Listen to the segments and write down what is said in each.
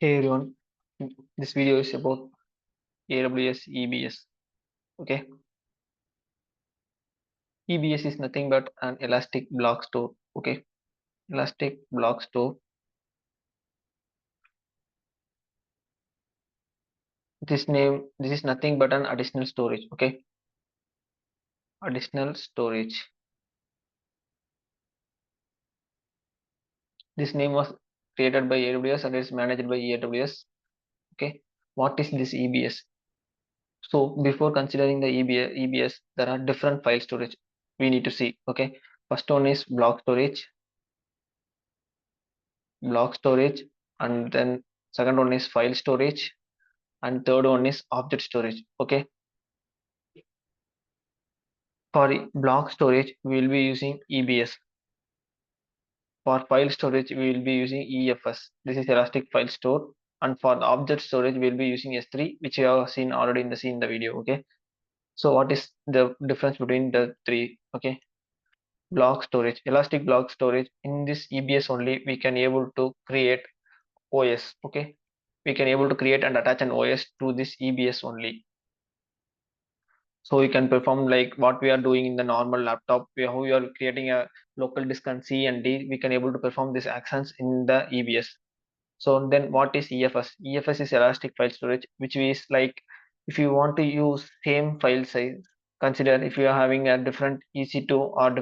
Hey everyone, this video is about AWS EBS. Okay, EBS is nothing but an elastic block store. Okay, elastic block store. This is nothing but an additional storage. Okay, additional storage. This name was created by AWS and is managed by AWS. Okay, what is this EBS? So before considering the EBS, there are different file storage we need to see. Okay, first one is block storage, and then second one is file storage, and third one is object storage. Okay, for block storage we will be using EBS. For file storage we will be using EFS. This is elastic file store. And for the object storage we will be using S3, which you have seen already in the video. Okay, so what is the difference between the three? Okay, block storage, elastic block storage, in this EBS only we can able to create OS. Okay, we can able to create and attach an OS to this EBS only. So we can perform like what we are doing in the normal laptop. How we are creating a local disk and C and D, we can able to perform these actions in the EBS. So then what is EFS? EFS is elastic file storage, which is like if you want to use same file size, consider if you are having a different EC2 or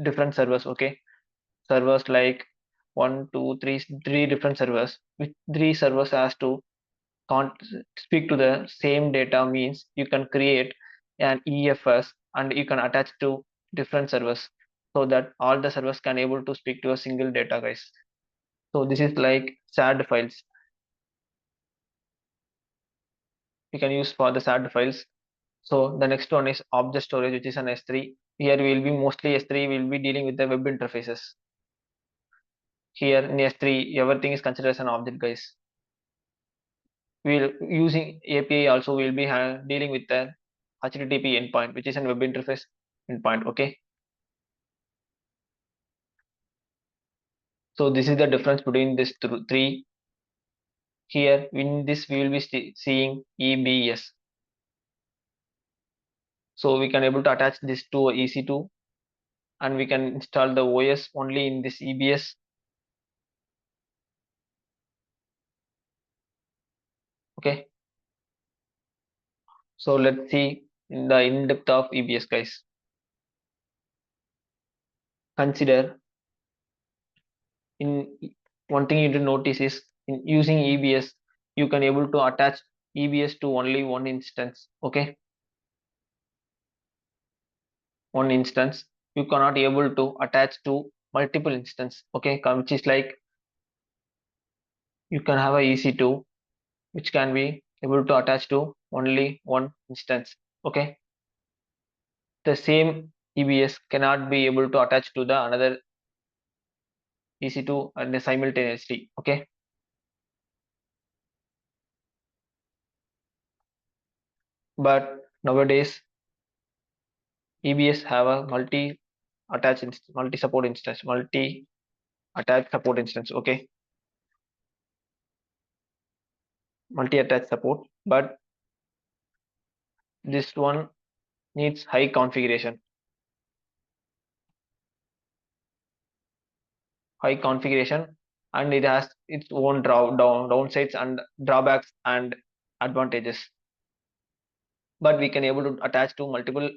different servers. Okay, servers like one, two, three different servers, which three servers has to can't speak to the same data, means you can create an EFS and you can attach to different servers so that all the servers can able to speak to a single data, guys. So this is like shared files we can use for the shared files. So the next one is object storage, which is an S3. Here we will be mostly S3 will be dealing with the web interfaces. Here in S3 everything is considered as an object, guys. We'll using API also will be dealing with the HTTP endpoint, which is a web interface endpoint. Okay, so this is the difference between these three. Here in this we will be seeing EBS, so we can able to attach this to EC2 and we can install the OS only in this EBS. Okay, so let's see the in-depth of EBS, guys. Consider in one thing you need to notice is in using EBS you can able to attach EBS to only one instance. Okay, one instance. You cannot able to attach to multiple instance. Okay, which is like you can have a EC2 which can be able to attach to only one instance. Okay, the same EBS cannot be able to attach to the another EC2 and simultaneously. Okay, but nowadays EBS have a multi support instance, multi attached support instance. Okay, multi attached support, but this one needs high configuration, and it has its own downsides and drawbacks and advantages. But we can able to attach to multiple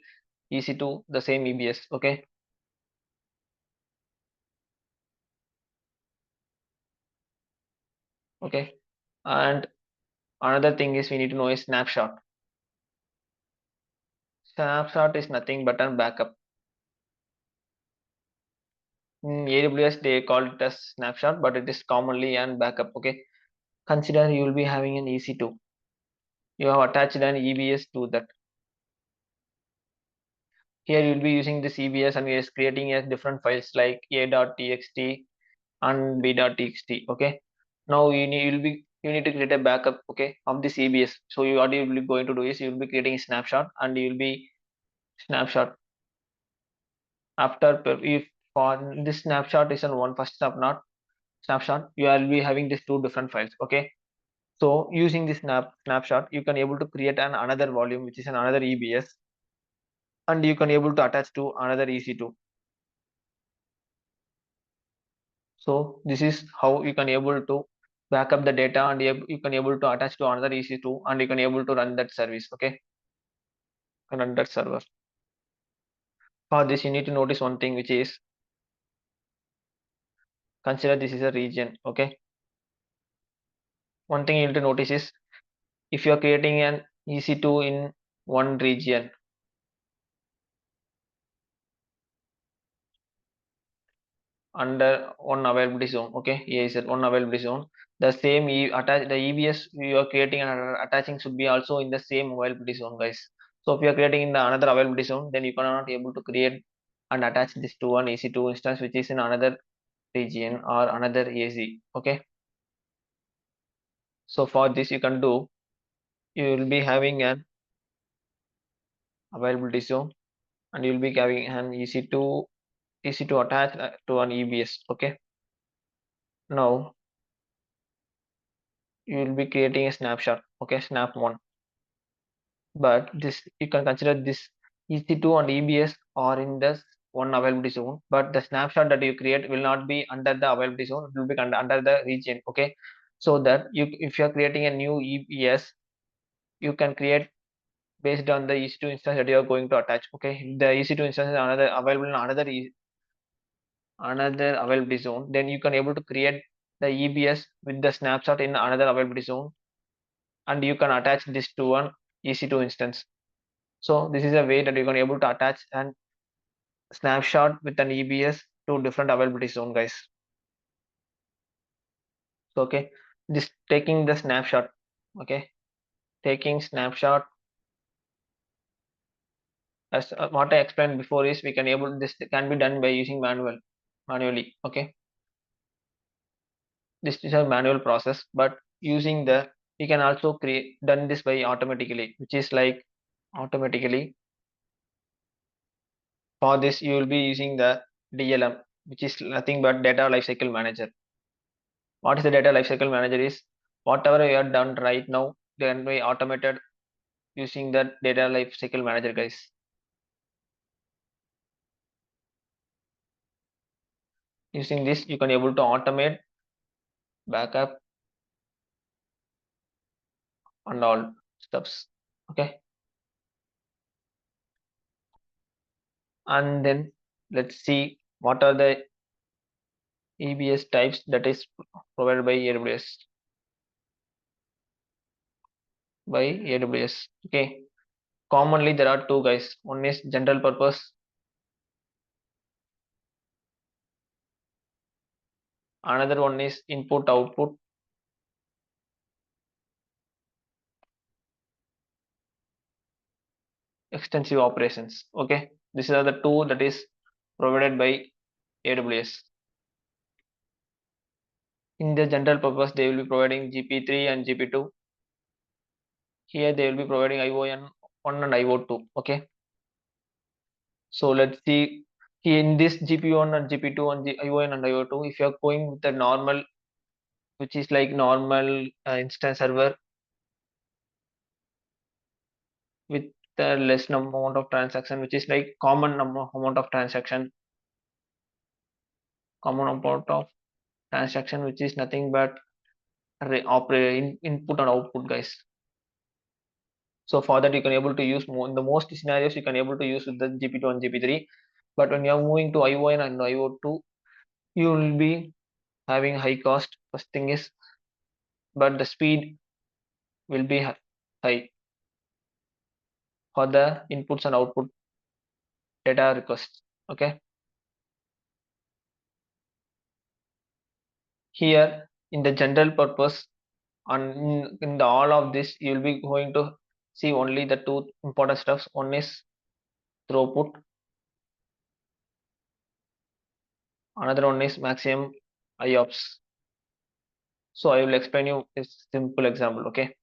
EC2 the same EBS. Okay, okay, and another thing is we need to know is snapshot. Snapshot is nothing but a backup. In AWS they call it as snapshot, but it is commonly an backup. Okay, consider you will be having an EC2, you have attached an EBS to that. Here you will be using this EBS and is creating a different files like a.txt and b.txt. Okay, now you need to create a backup, okay, of this EBS. So what you will be going to do is you will be creating a snapshot and you will be snapshot after if for this snapshot is on one first snapshot you will be having these two different files. Okay, So using this snapshot, you can able to create another volume, which is another EBS, and you can able to attach to another EC2. So this is how you can able to back up the data, and you can able to attach to another EC2, and you can able to run that service. Okay, can run that server. For this, you need to notice one thing, which is consider this is a region. Okay, one thing you need to notice is if you are creating an EC2 in one region under one availability zone. Okay, here is one availability zone. The same attach the EBS you are creating and attaching should be also in the same availability zone, guys. So if you are creating in the another availability zone, then you cannot able to create and attach this to one EC2 instance which is in another region or another AZ. Okay, so for this you can do, you will be having an availability zone, and you will be having an EC2 attached to an EBS. Okay, now you will be creating a snapshot. Okay, snap one. But this you can consider this EC2 and EBS are in this one availability zone, but the snapshot that you create will not be under the availability zone, it will be under the region. Okay, so that you, if you are creating a new EBS, you can create based on the EC2 instance that you are going to attach. Okay, if the EC2 instance is another available in another availability zone, then you can able to create the EBS with the snapshot in another availability zone, and you can attach this to one EC2 instance. So this is a way that you can able to attach an snapshot with an EBS to different availability zone, guys. So okay, this taking the snapshot. Okay, taking snapshot, as what I explained before, is we can able, this can be done by using manually. Okay, this is a manual process, but using the, we can also create done this by automatically, which is like automatically. For this you will be using the DLM, which is nothing but data lifecycle manager. What is the data lifecycle manager is, whatever you have done right now can be automated using the data lifecycle manager, guys. Using this you can able to automate backup and all stuffs. Okay, and then let's see what are the EBS types that is provided by AWS. Okay, commonly there are two, guys. One is general purpose, another one is input output, extensive operations. Okay, these are the two that is provided by AWS. In the general purpose, they will be providing GP3 and GP2. Here they will be providing IO1 and IO2. Okay, so let's see, here in this GP1 and GP2 and the IO1 and IO2, if you are going with the normal, which is like normal instance server with the less amount of transaction, which is like amount of transaction, common amount of transaction, which is nothing but input and output, guys. So for that you can able to use in the most scenarios you can able to use with the GP2 and GP3. But when you are moving to IO1 and IO2, you will be having high cost. First thing is, but the speed will be high for the inputs and output data requests. Okay, here in the general purpose, and in the all of this you will be going to see only the two important stuffs. One is throughput, another one is maximum IOPS. So I will explain you a simple example. Okay,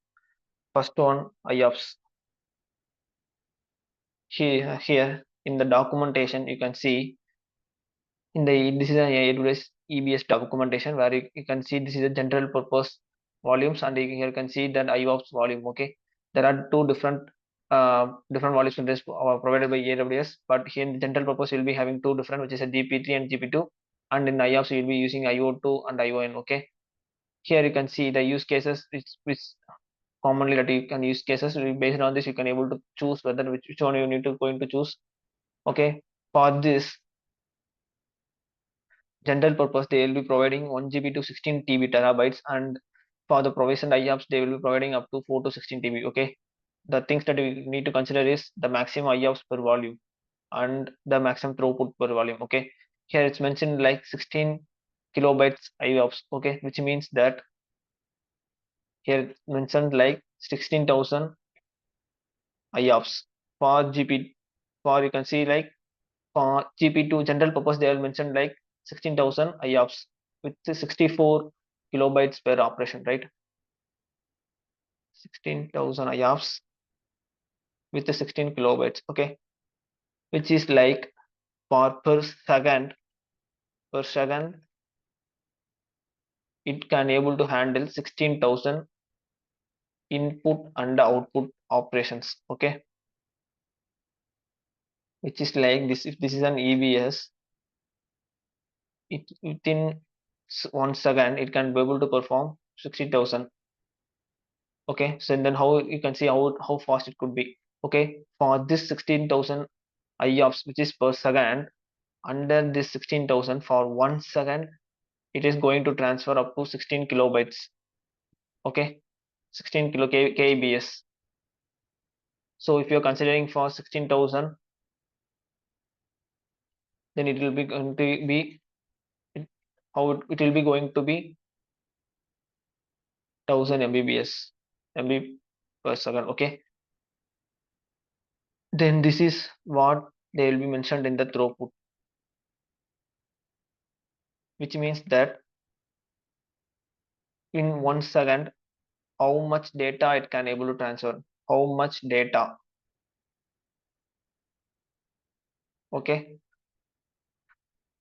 first one, IOPS. Here in the documentation you can see, in the, this is an AWS EBS documentation where you can see this is a general purpose volumes, and here you can see that IOPS volume. Okay, there are two different volumes in this provided by AWS, but here in the general purpose we'll be having two different, which is a GP3 and GP2, and in IOPS you'll be using IO2 and ION. Okay, here you can see the use cases which commonly that you can use cases. Based on this you can able to choose whether which one you need to going to choose. Okay, for this general purpose they will be providing 1 GB to 16 TB terabytes, and for the provision IOPS they will be providing up to 4 to 16 TB. Okay, the things that we need to consider is the maximum IOPS per volume and the maximum throughput per volume. Okay, here it's mentioned like 16 kilobytes IOPS. Okay, which means that here it's mentioned like 16,000 IOPS for GP. For you can see like for GP2 general purpose they are mentioned like 16,000 IOPS with 64 kilobytes per operation, right? 16,000 IOPS with the 16 kilobytes. Okay, which is like for per second it can able to handle 16,000 input and output operations. Okay, which is like this. If this is an EBS, it within 1 second it can be able to perform 60,000. Okay, so then how you can see how fast it could be. Okay, for this 16,000 IOPS which is per second, under this 16,000 for 1 second it is going to transfer up to 16 kilobytes. Okay, 16 kbs. So if you're considering for 16,000, then it will be going to be how it will be going to be 1000 mbps mb per second. Okay, then this is what they will be mentioned in the throughput, which means that in 1 second how much data it can able to transfer, how much data. Okay,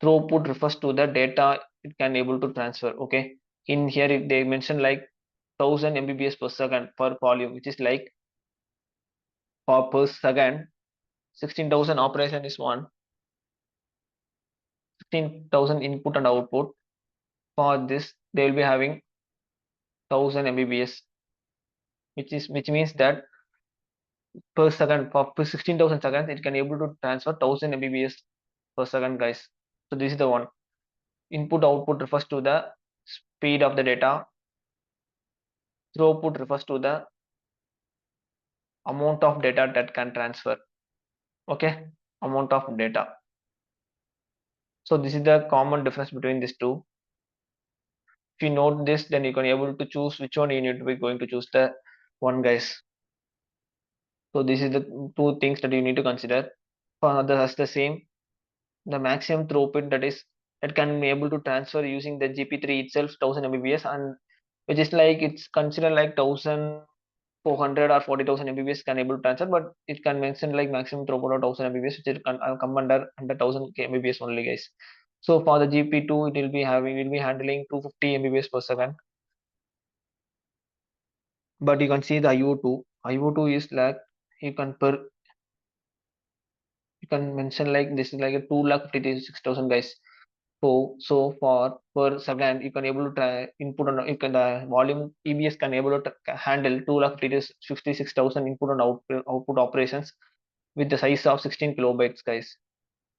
throughput refers to the data it can able to transfer. Okay, in here they mention like 1000 mbps per second per volume, which is like for per second 16,000 operation is one, 16,000 input and output. For this they will be having 1000 mbps, which means that per second for 16,000 seconds it can able to transfer 1000 mbps per second, guys. So this is the one. Input output refers to the speed of the data. Throughput refers to the amount of data that can transfer. Okay, amount of data. So this is the common difference between these two. If you note this, then you can able to choose which one you need to be going to choose the one, guys. So this is the two things that you need to consider. For others the same, the maximum throughput that can be able to transfer using the GP3 itself 1000 mbps, and which is like it's considered like 1400 or 40,000 mbps can able to transfer, but it can mention like maximum throughput of 1000 mbps, which it can come under 1000 mbps only, guys. So for the GP2 it will be handling 250 mbps per second, but you can see the IO2 is like you can you can mention like this is like a 2,56,000, guys. So for per second you can able to try input on you can the volume EBS can able to handle 2,56,000 input and output operations with the size of 16 kilobytes, guys.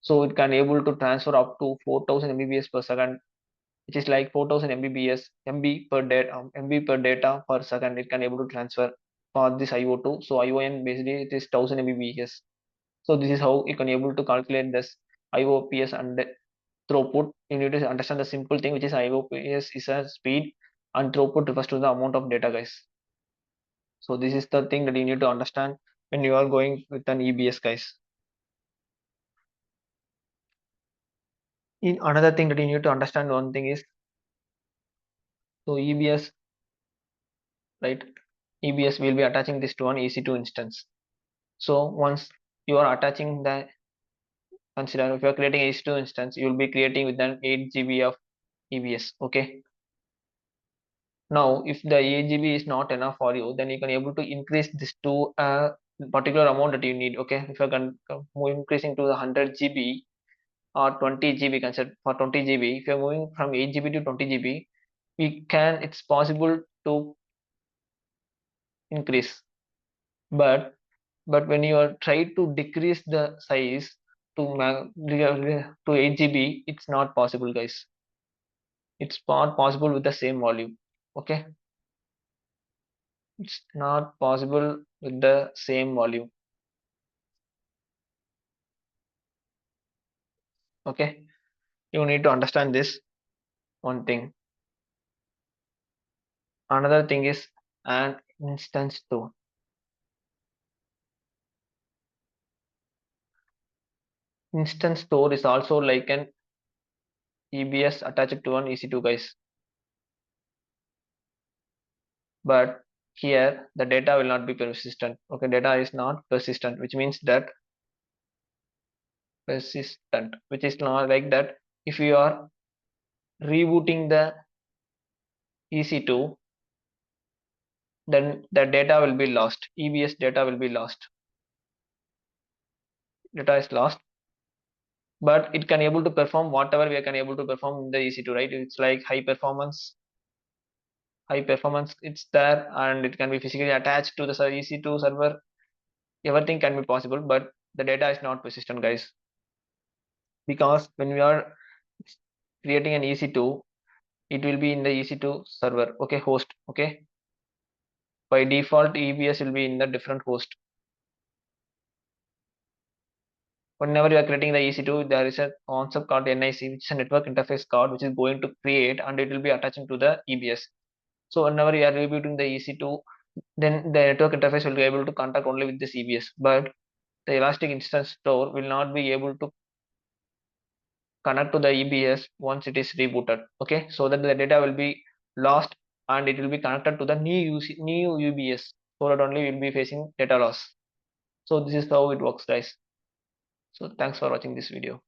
So it can able to transfer up to 4,000 mbps per second, which is like 4,000 mbps MB per data per second it can able to transfer for this IO2. So ION basically it is 1000 mbps. So this is how you can able to calculate this IOPS and throughput. You need to understand the simple thing, which is IOPS is a speed and throughput refers to the amount of data, guys. So this is the thing that you need to understand when you are going with an EBS, guys. In another thing that you need to understand, one thing is, so EBS, right? EBS will be attaching this to an EC2 instance. So once you are attaching the, consider if you are creating EC2 instance, you will be creating with an 8 GB of EBS. Okay, Now, if the 8 GB is not enough for you, then you can able to increase this to a particular amount that you need. Okay, if you can increasing to the 100 GB or 20 GB, consider for 20 GB. If you're moving from 8 GB to 20 GB, we can. It's possible to increase, but when you are try to decrease the size to 8 GB, it's not possible, guys. It's not possible with the same volume. Okay, it's not possible with the same volume. Okay, you need to understand this one thing. Another thing is an instance store. Instance store is also like an EBS attached to an EC2, guys. But here the data will not be persistent. Okay, data is not persistent, which means that persistent, which is not like that. If you are rebooting the EC2, then the data will be lost. EBS data will be lost. Data is lost, but it can able to perform whatever we can able to perform in the EC2, right? It's like high performance. It's there, and it can be physically attached to the EC2 server. Everything can be possible, but the data is not persistent, guys, because when we are creating an EC2, it will be in the EC2 server. Okay, host. Okay, by default EBS will be in the different host. Whenever you are creating the EC2, there is a concept called NIC, which is a network interface card, which is going to create, and it will be attaching to the EBS. So whenever you are rebooting the EC2, then the network interface will be able to contact only with this EBS, but the elastic instance store will not be able to connect to the EBS once it is rebooted. Okay, so that the data will be lost, and it will be connected to the new UBS, so that only we will be facing data loss. So this is how it works, guys. So thanks for watching this video.